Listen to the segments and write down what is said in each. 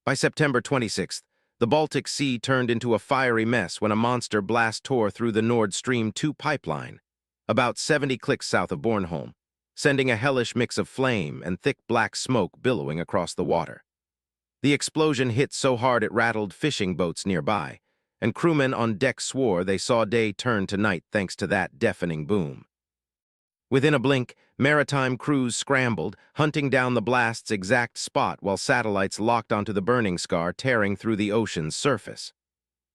By September 26th, the Baltic Sea turned into a fiery mess when a monster blast tore through the Nord Stream 2 pipeline, about 70 clicks south of Bornholm, sending a hellish mix of flame and thick black smoke billowing across the water. The explosion hit so hard it rattled fishing boats nearby, and crewmen on deck swore they saw day turn to night thanks to that deafening boom. Within a blink, maritime crews scrambled, hunting down the blast's exact spot while satellites locked onto the burning scar tearing through the ocean's surface.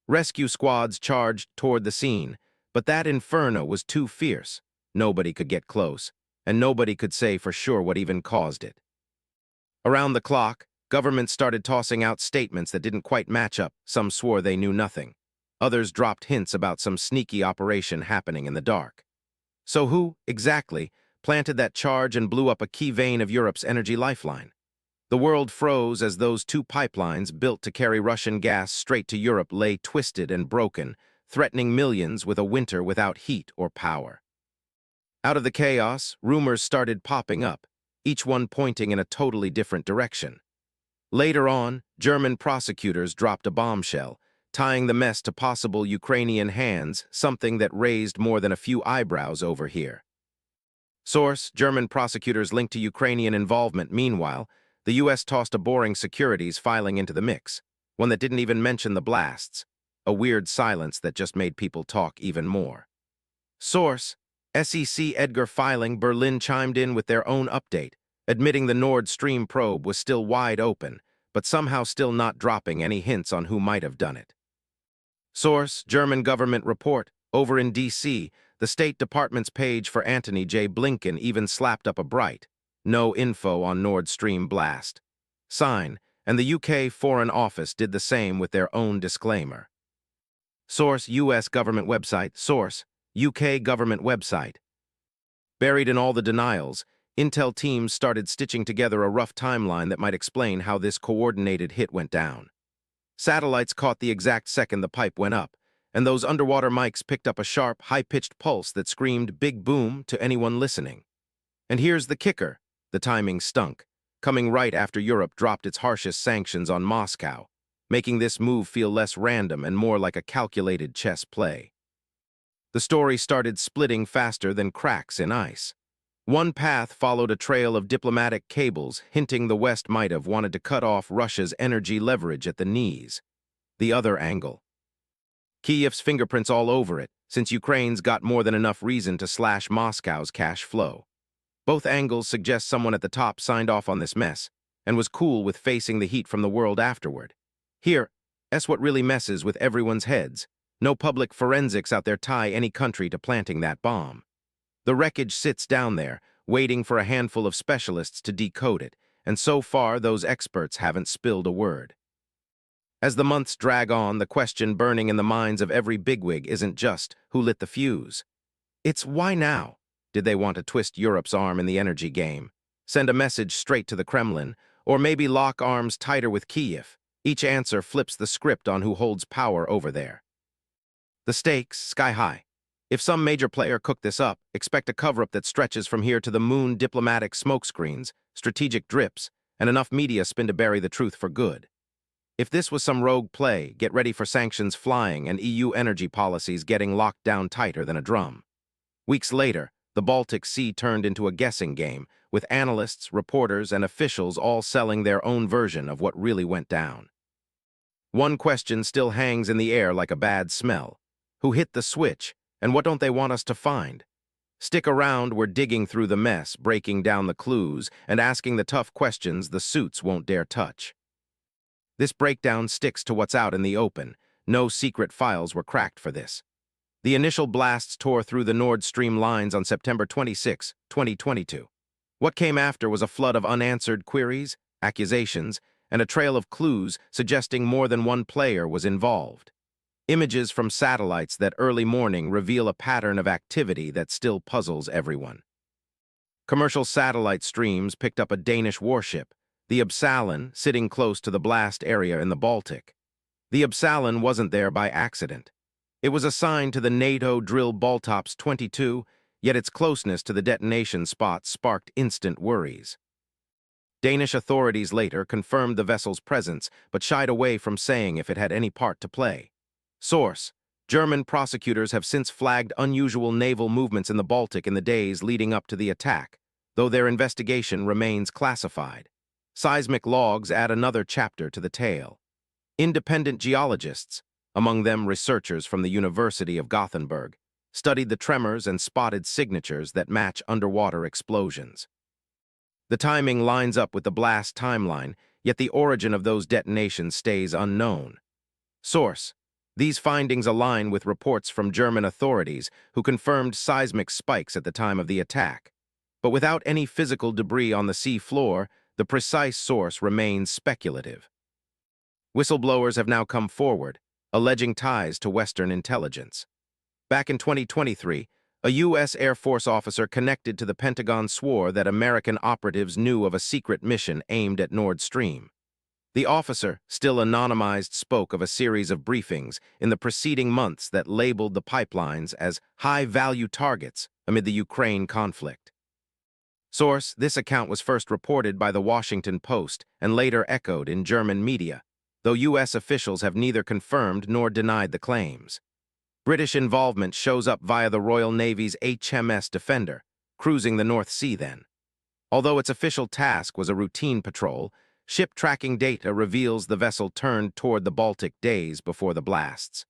Rescue squads charged toward the scene, but that inferno was too fierce. Nobody could get close, and nobody could say for sure what even caused it. Around the clock, governments started tossing out statements that didn't quite match up. Some swore they knew nothing. Others dropped hints about some sneaky operation happening in the dark. So who, exactly, planted that charge and blew up a key vein of Europe's energy lifeline? The world froze as those two pipelines built to carry Russian gas straight to Europe lay twisted and broken, threatening millions with a winter without heat or power. Out of the chaos, rumors started popping up, each one pointing in a totally different direction. Later on, German prosecutors dropped a bombshell, tying the mess to possible Ukrainian hands, something that raised more than a few eyebrows over here. Source: German prosecutors linked to Ukrainian involvement. Meanwhile, the U.S. tossed a boring securities filing into the mix, one that didn't even mention the blasts, a weird silence that just made people talk even more. Source: SEC Edgar filing. Berlin chimed in with their own update, admitting the Nord Stream probe was still wide open, but somehow still not dropping any hints on who might have done it. Source: German government report. Over in D.C., the State Department's page for Antony J. Blinken even slapped up a bright, "No info on Nord Stream blast" sign, and the UK Foreign Office did the same with their own disclaimer. Source: U.S. government website. Source: UK government website. Buried in all the denials, Intel teams started stitching together a rough timeline that might explain how this coordinated hit went down. Satellites caught the exact second the pipe went up, and those underwater mics picked up a sharp, high-pitched pulse that screamed "big boom" to anyone listening. And here's the kicker: the timing stunk, coming right after Europe dropped its harshest sanctions on Moscow, making this move feel less random and more like a calculated chess play. The story started splitting faster than cracks in ice. One path followed a trail of diplomatic cables hinting the West might have wanted to cut off Russia's energy leverage at the knees. The other angle: Kyiv's fingerprints all over it, since Ukraine's got more than enough reason to slash Moscow's cash flow. Both angles suggest someone at the top signed off on this mess, and was cool with facing the heat from the world afterward. Here's what really messes with everyone's heads. No public forensics out there tie any country to planting that bomb. The wreckage sits down there, waiting for a handful of specialists to decode it, and so far those experts haven't spilled a word. As the months drag on, the question burning in the minds of every bigwig isn't just who lit the fuse. It's why now? Did they want to twist Europe's arm in the energy game, send a message straight to the Kremlin, or maybe lock arms tighter with Kyiv? Each answer flips the script on who holds power over there. The stakes, sky high. If some major player cooked this up, expect a cover-up that stretches from here to the moon: diplomatic smokescreens, strategic drips, and enough media spin to bury the truth for good. If this was some rogue play, get ready for sanctions flying and EU energy policies getting locked down tighter than a drum. Weeks later, the Baltic Sea turned into a guessing game, with analysts, reporters, and officials all selling their own version of what really went down. One question still hangs in the air like a bad smell: who hit the switch, and what don't they want us to find? Stick around, we're digging through the mess, breaking down the clues, and asking the tough questions the suits won't dare touch. This breakdown sticks to what's out in the open. No secret files were cracked for this. The initial blasts tore through the Nord Stream lines on September 26, 2022. What came after was a flood of unanswered queries, accusations, and a trail of clues suggesting more than one player was involved. Images from satellites that early morning reveal a pattern of activity that still puzzles everyone. Commercial satellite streams picked up a Danish warship, the Uppsala, sitting close to the blast area in the Baltic. The Uppsala wasn't there by accident. It was assigned to the NATO drill Baltops 22, yet its closeness to the detonation spot sparked instant worries. Danish authorities later confirmed the vessel's presence, but shied away from saying if it had any part to play. Source: German prosecutors have since flagged unusual naval movements in the Baltic in the days leading up to the attack, though their investigation remains classified. Seismic logs add another chapter to the tale. Independent geologists, among them researchers from the University of Gothenburg, studied the tremors and spotted signatures that match underwater explosions. The timing lines up with the blast timeline, yet the origin of those detonations stays unknown. Source: These findings align with reports from German authorities who confirmed seismic spikes at the time of the attack. But without any physical debris on the sea floor, the precise source remains speculative. Whistleblowers have now come forward, alleging ties to Western intelligence. Back in 2023, a U.S. Air Force officer connected to the Pentagon swore that American operatives knew of a secret mission aimed at Nord Stream. The officer, still anonymized, spoke of a series of briefings in the preceding months that labeled the pipelines as high-value targets amid the Ukraine conflict. Source: This account was first reported by the Washington Post and later echoed in German media, though U.S. officials have neither confirmed nor denied the claims. British involvement shows up via the Royal Navy's HMS Defender, cruising the North Sea then. Although its official task was a routine patrol, ship tracking data reveals the vessel turned toward the Baltic days before the blasts.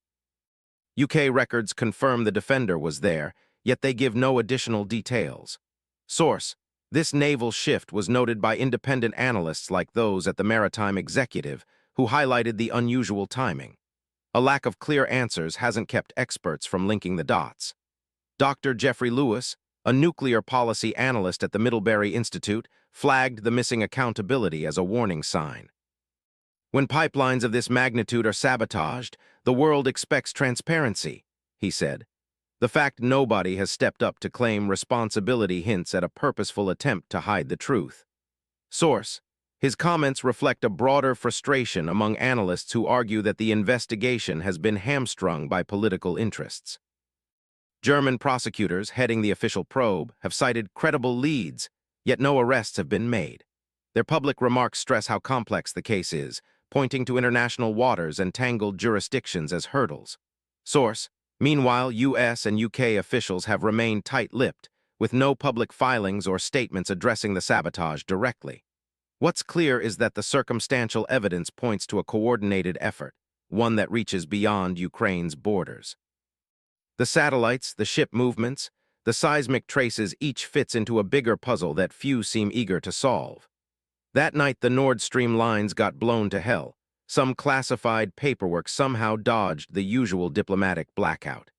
UK records confirm the Defender was there, yet they give no additional details. Source: This naval shift was noted by independent analysts like those at the Maritime Executive, who highlighted the unusual timing. A lack of clear answers hasn't kept experts from linking the dots. Dr. Jeffrey Lewis, a nuclear policy analyst at the Middlebury Institute, flagged the missing accountability as a warning sign. When pipelines of this magnitude are sabotaged, the world expects transparency, he said. The fact nobody has stepped up to claim responsibility hints at a purposeful attempt to hide the truth. Source: His comments reflect a broader frustration among analysts who argue that the investigation has been hamstrung by political interests. German prosecutors heading the official probe have cited credible leads, yet no arrests have been made. Their public remarks stress how complex the case is, pointing to international waters and tangled jurisdictions as hurdles. Source: Meanwhile, U.S. and UK officials have remained tight-lipped, with no public filings or statements addressing the sabotage directly. What's clear is that the circumstantial evidence points to a coordinated effort, one that reaches beyond Ukraine's borders. The satellites, the ship movements, the seismic traces each fits into a bigger puzzle that few seem eager to solve. That night the Nord Stream lines got blown to hell. Some classified paperwork somehow dodged the usual diplomatic blackout.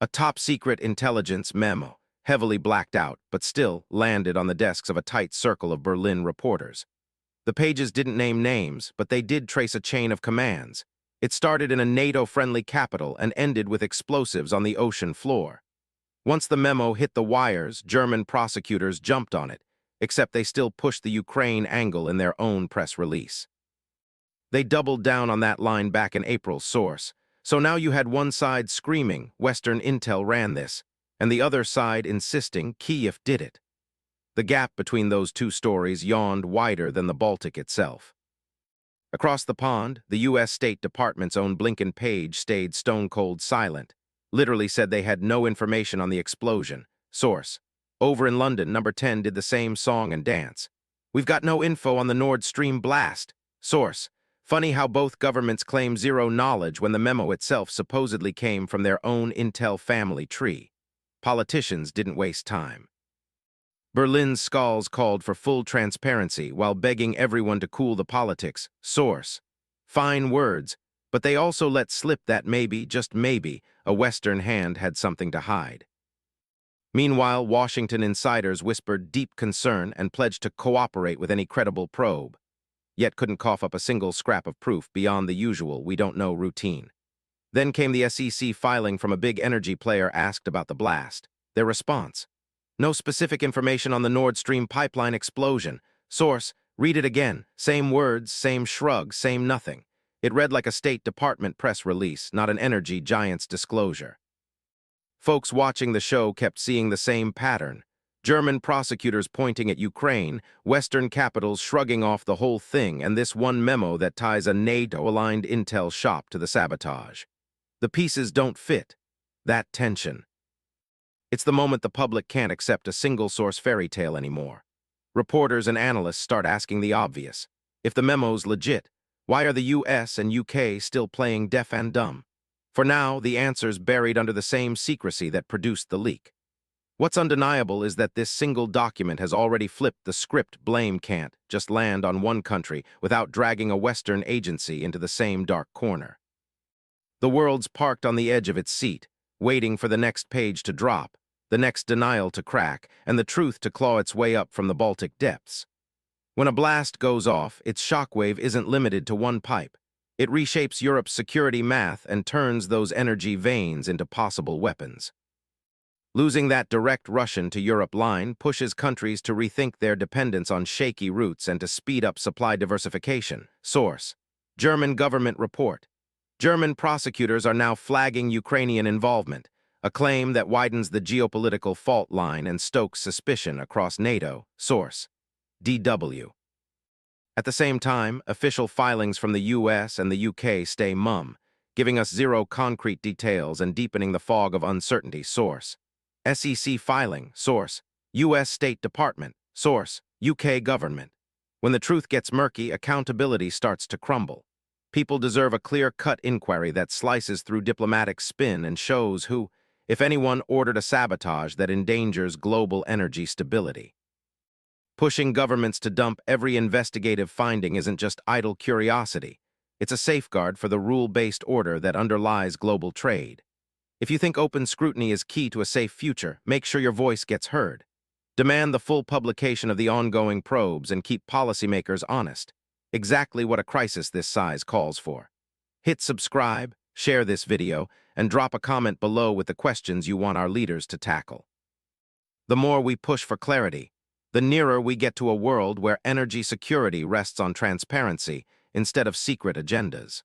A top-secret intelligence memo, heavily blacked out, but still landed on the desks of a tight circle of Berlin reporters. The pages didn't name names, but they did trace a chain of commands. It started in a NATO-friendly capital and ended with explosives on the ocean floor. Once the memo hit the wires, German prosecutors jumped on it, except they still pushed the Ukraine angle in their own press release. They doubled down on that line back in April. Source: So now you had one side screaming, Western intel ran this, and the other side insisting Kyiv did it. The gap between those two stories yawned wider than the Baltic itself. Across the pond, the U.S. State Department's own Blinken page stayed stone-cold silent, literally said they had no information on the explosion. Source: Over in London, Number 10 did the same song and dance. We've got no info on the Nord Stream blast. Source: Funny how both governments claim zero knowledge when the memo itself supposedly came from their own intel family tree. Politicians didn't waste time. Berlin's skulls called for full transparency while begging everyone to cool the politics. Source: Fine words, but they also let slip that maybe, just maybe, a Western hand had something to hide. Meanwhile, Washington insiders whispered deep concern and pledged to cooperate with any credible probe, yet couldn't cough up a single scrap of proof beyond the usual "we don't know" routine. Then came the SEC filing from a big energy player asked about the blast. Their response: no specific information on the Nord Stream pipeline explosion. Source: Read it again. Same words, same shrug, same nothing. It read like a State Department press release, not an energy giant's disclosure. Folks watching the show kept seeing the same pattern. German prosecutors pointing at Ukraine, Western capitals shrugging off the whole thing, and this one memo that ties a NATO-aligned intel shop to the sabotage. The pieces don't fit. That tension. It's the moment the public can't accept a single-source fairy tale anymore. Reporters and analysts start asking the obvious. If the memo's legit, why are the US and UK still playing deaf and dumb? For now, the answer's buried under the same secrecy that produced the leak. What's undeniable is that this single document has already flipped the script. Blame can't just land on one country without dragging a Western agency into the same dark corner. The world's parked on the edge of its seat, waiting for the next page to drop, the next denial to crack, and the truth to claw its way up from the Baltic depths. When a blast goes off, its shockwave isn't limited to one pipe. It reshapes Europe's security math and turns those energy veins into possible weapons. Losing that direct Russian to Europe line pushes countries to rethink their dependence on shaky routes and to speed up supply diversification. Source: German government report. German prosecutors are now flagging Ukrainian involvement, a claim that widens the geopolitical fault line and stokes suspicion across NATO. Source: DW. At the same time, official filings from the US and the UK stay mum, giving us zero concrete details and deepening the fog of uncertainty. Source: SEC filing. Source: US State Department. Source: UK government. When the truth gets murky, accountability starts to crumble. People deserve a clear-cut inquiry that slices through diplomatic spin and shows who, if anyone, ordered a sabotage that endangers global energy stability. Pushing governments to dump every investigative finding isn't just idle curiosity. It's a safeguard for the rule-based order that underlies global trade. If you think open scrutiny is key to a safe future, make sure your voice gets heard. Demand the full publication of the ongoing probes and keep policymakers honest. Exactly what a crisis this size calls for. Hit subscribe, share this video, and drop a comment below with the questions you want our leaders to tackle. The more we push for clarity, the nearer we get to a world where energy security rests on transparency instead of secret agendas.